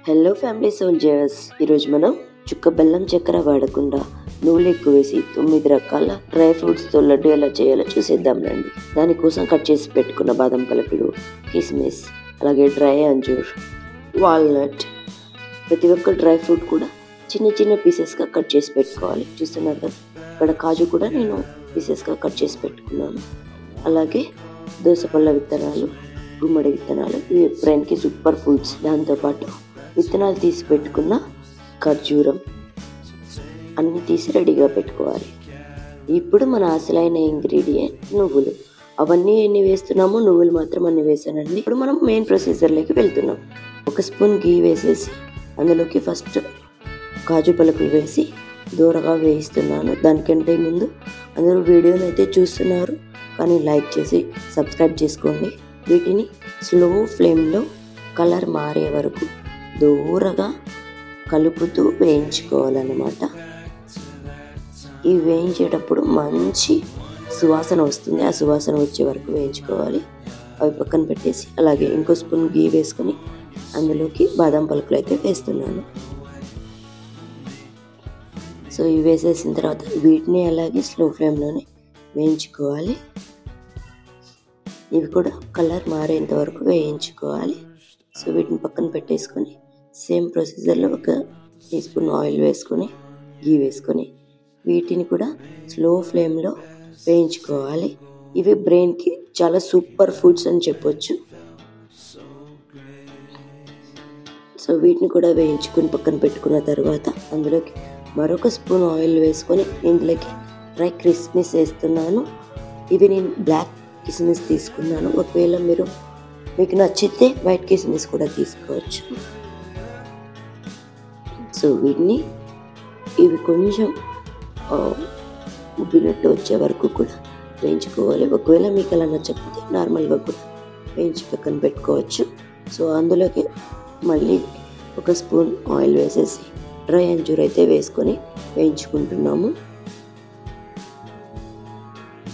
Hello family soldiers, ఈరోజు మనం చుక్క బెల్లం చక్కెర వాడకుండా నువ్వులు ఎక్కువ వేసి 9 రకాల డ్రై ఫ్రూట్స్తో లడ్డు ఎలా చేయాలో చూసేద్దాం రండి. దానికోసం కట్ చేసి పెట్టుకున్న బాదం పలుకులు, కిస్మిస్, అలాగే డ్రై అంజూర్, వాల్నట్, ప్రతి ఒక్క డ్రై ఫ్రూట్ కూడా చిన్న చిన్న పీసెస్గా కట్ చేసి పెట్టుకోవాలి. చూస్తున్నారు కదా, ఇక్కడ కాజు కూడా నేను పీసెస్గా కట్ చేసి పెట్టుకున్నాను. అలాగే దోసపళ్ళ విత్తనాలు, గుమ్మడి విత్తనాలు, ఇవి బ్రెయిన్కి సూపర్ ఫుడ్స్. దాంతోపాటు విత్తనాలు తీసి పెట్టుకున్న ఖర్జూరం అన్నీ తీసి రెడీగా పెట్టుకోవాలి. ఇప్పుడు మన అసలైన ఇంగ్రీడియంట్ నువ్వులు. అవన్నీ ఎన్ని వేస్తున్నామో నువ్వులు మాత్రం అన్ని వేసానండి. ఇప్పుడు మనం మెయిన్ ప్రొసీజర్లోకి వెళ్తున్నాం. 1 స్పూన్ గీ వేసేసి అందులోకి ఫస్ట్ కాజు పలుకులు వేసి దూరగా వేయిస్తున్నాను. దానికంటే ముందు అందరూ వీడియోని అయితే చూస్తున్నారు, కానీ లైక్ చేసి సబ్స్క్రైబ్ చేసుకోండి. వీటిని స్లో ఫ్లేమ్లో కలర్ మారే వరకు దూరగా కలుపుతూ వేయించుకోవాలన్నమాట. ఇవి వేయించేటప్పుడు మంచి సువాసన వస్తుంది. ఆ సువాసన వచ్చే వరకు వేయించుకోవాలి. అవి పక్కన పెట్టేసి అలాగే ఇంకో స్పూన్ గీ వేసుకొని అందులోకి బాదం పలుకులు అయితే వేస్తున్నాను. సో ఇవి వేసేసిన తర్వాత వీటిని అలాగే స్లో ఫ్లేమ్లోనే వేయించుకోవాలి. ఇవి కూడా కలర్ మారేంత వరకు వేయించుకోవాలి. సో వీటిని పక్కన పెట్టేసుకొని సేమ్ ప్రొసీజర్లో 1 టీ స్పూన్ ఆయిల్ వేసుకొని గీ వేసుకొని వీటిని కూడా స్లో ఫ్లేమ్లో వేయించుకోవాలి. ఇవి బ్రెయిన్కి చాలా సూపర్ ఫుడ్స్ అని చెప్పొచ్చు. సో వీటిని కూడా వేయించుకొని పక్కన పెట్టుకున్న తర్వాత అందులోకి మరొక స్పూన్ ఆయిల్ వేసుకొని ఇందులోకి డ్రై కిస్మిస్ వేస్తున్నాను. ఇవి నేను బ్లాక్ కిస్మిస్ తీసుకున్నాను. ఒకవేళ మీకు నచ్చితే వైట్ కిస్మిస్ కూడా తీసుకోవచ్చు. సో ఇవి కొంచెం ఉబ్బినట్టు వచ్చే వరకు కూడా వేయించుకోవాలి. ఒకవేళ మీకు అలా నచ్చకపోతే నార్మల్గా కూడా వేయించి పక్కన పెట్టుకోవచ్చు. సో అందులోకి మళ్ళీ 1 స్పూన్ ఆయిల్ వేసేసి డ్రై అంజూర్ అయితే వేసుకొని వేయించుకుంటున్నాము.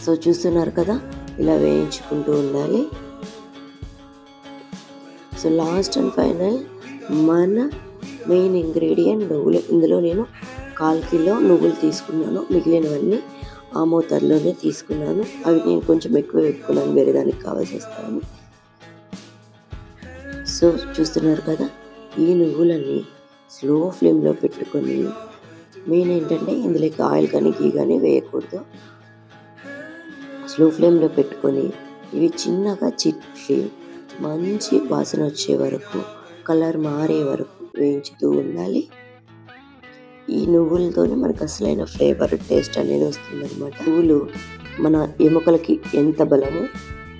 సో చూస్తున్నారు కదా, ఇలా వేయించుకుంటూ ఉండాలి. సో లాస్ట్ అండ్ ఫైనల్ మన మెయిన్ ఇంగ్రీడియంట్ నువ్వులు. ఇందులో నేను 1/4 కిలో నువ్వులు తీసుకున్నాను. మిగిలినవన్నీ ఆ మోతాదులోనే తీసుకున్నాను. అవి నేను కొంచెం ఎక్కువ పెట్టుకున్నాను, వేరే దానికి కావాల్సి వస్తాను. సో చూస్తున్నారు కదా, ఈ నువ్వులన్నీ స్లో ఫ్లేమ్లో పెట్టుకొని, మెయిన్ ఏంటంటే ఇందులోకి ఆయిల్ కానీ గీ కానీ వేయకూడదు. స్లో ఫ్లేమ్లో పెట్టుకొని ఇవి చిన్నగా చిట్లి మంచి వాసన వచ్చే వరకు, కలర్ మారే వరకు వేయించుతూ ఉండాలి. ఈ నువ్వులతోనే మనకు అసలైన ఫ్లేవర్, టేస్ట్ అనేది వస్తుందన్నమాట. నువ్వులు మన ఎముకలకి ఎంత బలమో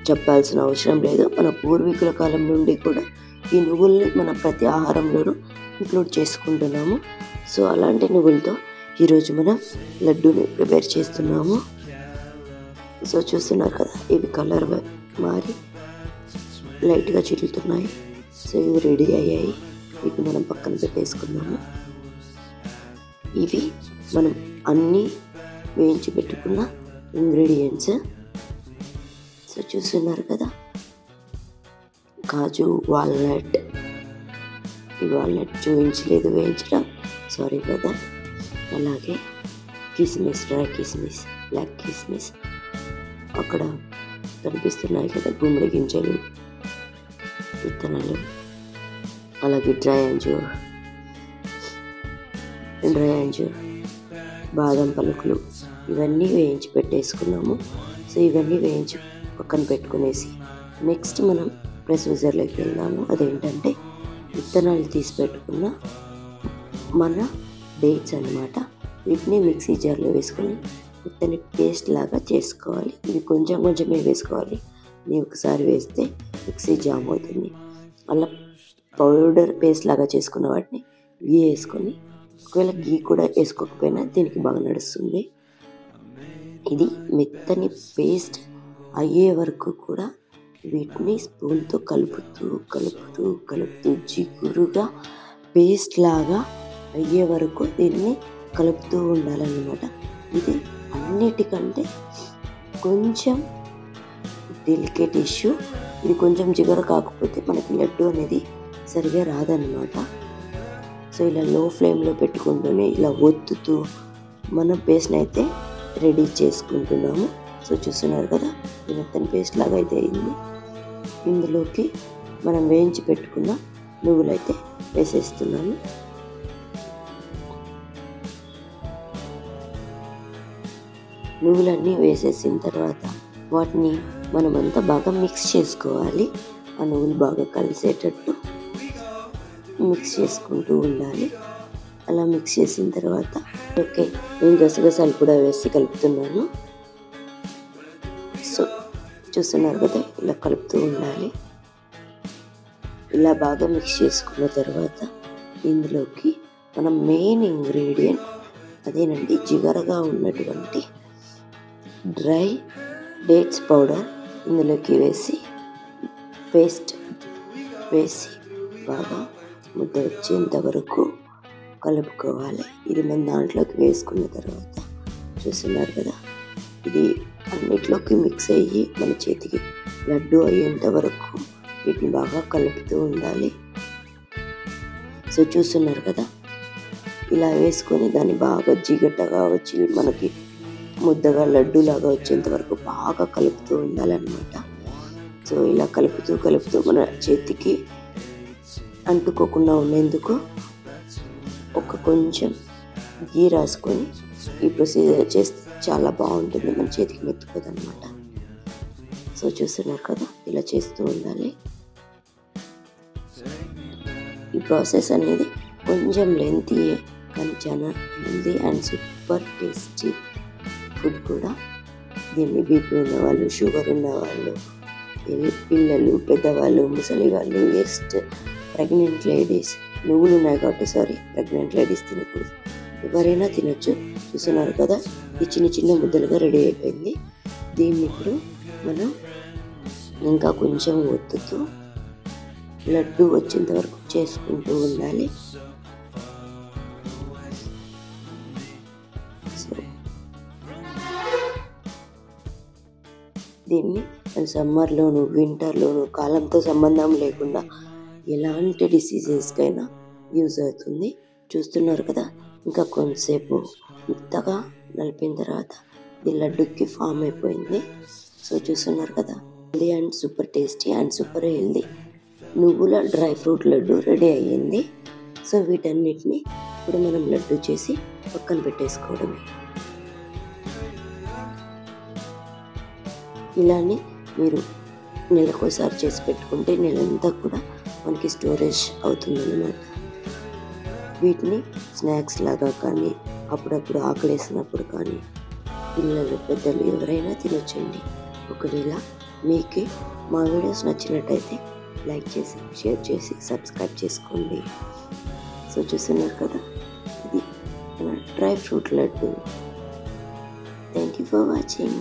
చెప్పాల్సిన అవసరం లేదు. మన పూర్వీకుల కాలం నుండి కూడా ఈ నువ్వుల్ని మన ప్రతి ఆహారంలోనూ ఇంక్లూడ్ చేసుకుంటున్నాము. సో అలాంటి నువ్వులతో ఈరోజు మనం లడ్డూని ప్రిపేర్ చేస్తున్నాము. సో చూస్తున్నారు కదా, ఇవి కలర్ మారి లైట్గా చిట్లుతున్నాయి. సో ఇవి రెడీ అయ్యాయి. వీటిని మనం పక్కన పెట్టేసుకున్నాము. ఇవి మనం అన్నీ వేయించి పెట్టుకున్న ఇంగ్రీడియంట్స్. సో చూస్తున్నారు కదా, కాజు, వాల్నట్, ఈ వాల్నట్ చూపించలేదు వేయించడం, సారీ కదా. అలాగే కిస్మిస్, డ్రై కిస్మిస్, బ్లాక్ కిస్మిస్, అక్కడ కనిపిస్తున్నాయి కదా గుమ్మడి గింజలు, విత్తనాలు, అలాగే డ్రై అంజూర్, బాదం పలుకులు, ఇవన్నీ వేయించి పెట్టేసుకున్నాము. సో ఇవన్నీ వేయించి పక్కన పెట్టుకునేసి నెక్స్ట్ మనం ప్రొసీజర్లోకి వెళ్దాము. అదేంటంటే విత్తనాలు తీసి పెట్టుకున్న మన డేట్స్ అన్నమాట. వీటిని మిక్సీ జార్లో వేసుకొని విత్తని పేస్ట్ లాగా చేసుకోవాలి. ఇది కొంచెం కొంచెమే వేసుకోవాలి. నేను ఒకసారి వేస్తే మిక్సీ జామ్ అవుతుంది. అలా పౌడర్ పేస్ట్ లాగా చేసుకున్న వాటిని గీ వేసుకొని, ఒకవేళ గీ కూడా వేసుకోకపోయినా దీనికి బాగా నడుస్తుంది. ఇది మెత్తని పేస్ట్ అయ్యే వరకు కూడా వీటిని స్పూన్తో కలుపుతూ జిగురుగా పేస్ట్ లాగా అయ్యే వరకు దీన్ని కలుపుతూ ఉండాలన్నమాట. ఇది అన్నిటికంటే కొంచెం డెలికేట్ ఇష్యూ. ఇది కొంచెం జిగురు కాకపోతే మనకి లడ్డు అనేది సరిగా రాదన్నమాట. సో ఇలా లో ఫ్లేమ్లో పెట్టుకుంటూనే ఇలా ఒత్తుతూ మనం పేస్ట్ని అయితే రెడీ చేసుకుంటున్నాము. సో చూస్తున్నారు కదా, ఇది మొత్తం పేస్ట్ లాగా అయితే అయింది. ఇందులోకి మనం వేయించి పెట్టుకున్న నువ్వులు అయితే వేసేస్తున్నాను. నువ్వులన్నీ వేసేసిన తర్వాత వాటిని మనమంతా బాగా మిక్స్ చేసుకోవాలి. ఆ నువ్వులు బాగా కలిసేటట్టు మిక్స్ చేసుకుంటూ ఉండాలి. అలా మిక్స్ చేసిన తర్వాత ఓకే, నేను గసగసాలు కూడా వేసి కలుపుతున్నాను. సో చూస్తున్నారు కదా, ఇలా కలుపుతూ ఉండాలి. ఇలా బాగా మిక్స్ చేసుకున్న తర్వాత ఇందులోకి మనం మెయిన్ ఇంగ్రీడియంట్ అదేనండి, జిగరగా ఉన్నటువంటి డ్రై డేట్స్ పౌడర్ ఇందులోకి వేసి పేస్ట్ వేసి బాగా ముద్ద వచ్చేంత వరకు కలుపుకోవాలి. ఇది మన దాంట్లోకి వేసుకున్న తర్వాత చూస్తున్నారు కదా, ఇది అన్నిట్లోకి మిక్స్ అయ్యి మన చేతికి లడ్డు అయ్యేంత వరకు వీటిని బాగా కలుపుతూ ఉండాలి. సో చూస్తున్నారు కదా, ఇలా వేసుకొని దాన్ని బాగా జిగటగా వచ్చి మనకి ముద్దగా లడ్డూలాగా వచ్చేంత వరకు బాగా కలుపుతూ ఉండాలన్నమాట. సో ఇలా కలుపుతూ మన చేతికి అంటుకోకుండా ఉండేందుకు కొంచెం గీ రాసుకొని ఈ ప్రొసీజర్ చేస్తే చాలా బాగుంటుంది, మన చేతికి మెత్తుకోదు అనమాట. సో చూస్తున్నారు కదా, ఇలా చేస్తూ ఉండాలి. ఈ ప్రాసెస్ అనేది కొంచెం లెంతీయే, కానీ చాలా healthy and super tasty food కూడా. దీన్ని బీపీ ఉన్నవాళ్ళు, షుగర్ ఉన్నవాళ్ళు, పిల్లలు, పెద్దవాళ్ళు, ముసలి వాళ్ళు, ప్రెగ్నెంట్ లేడీస్, నువ్వులు ఉన్నాయి కాబట్టి ప్రెగ్నెంట్ లేడీస్ తినకూడదు, ఎవరైనా తినొచ్చు. చూస్తున్నారు కదా, ఈ చిన్న ముద్దలుగా రెడీ అయిపోయింది. దీన్ని ఇప్పుడు మనం ఇంకా కొంచెం ఒత్తుతూ లడ్డు వచ్చేంత వరకు చేసుకుంటూ ఉండాలి. సో దీన్ని సమ్మర్లోను, వింటర్లోను, కాలంతో సంబంధం లేకుండా ఎలాంటి డిసీజెస్కైనా యూజ్ అవుతుంది. చూస్తున్నారు కదా, ఇంకా కొంతసేపు మెత్తగా నలిపిన తర్వాత ఇది లడ్డుకి ఫామ్ అయిపోయింది. సో చూస్తున్నారు కదా, healthy and super tasty and super healthy నువ్వుల డ్రై ఫ్రూట్ లడ్డు రెడీ అయ్యింది. సో వీటన్నిటిని ఇప్పుడు మనం లడ్డు చేసి పక్కన పెట్టేసుకోవడమే. ఇలానే మీరు నెలకోసారి చేసి పెట్టుకుంటే నెలంతా కూడా మనకి స్టోరేజ్ అవుతుందన్నమాట. వీటిని స్నాక్స్ లాగా కానీ, అప్పుడప్పుడు ఆకలేసినప్పుడు కానీ పిల్లలు, పెద్దలు ఎవరైనా తినొచ్చండి. ఒకవేళ మీకు మా వీడియోస్ నచ్చినట్టయితే లైక్ చేసి, షేర్ చేసి, సబ్స్క్రైబ్ చేసుకోండి. సో చూస్తున్నారు కదా, ఇది dry fruit laddu. Thank you for watching.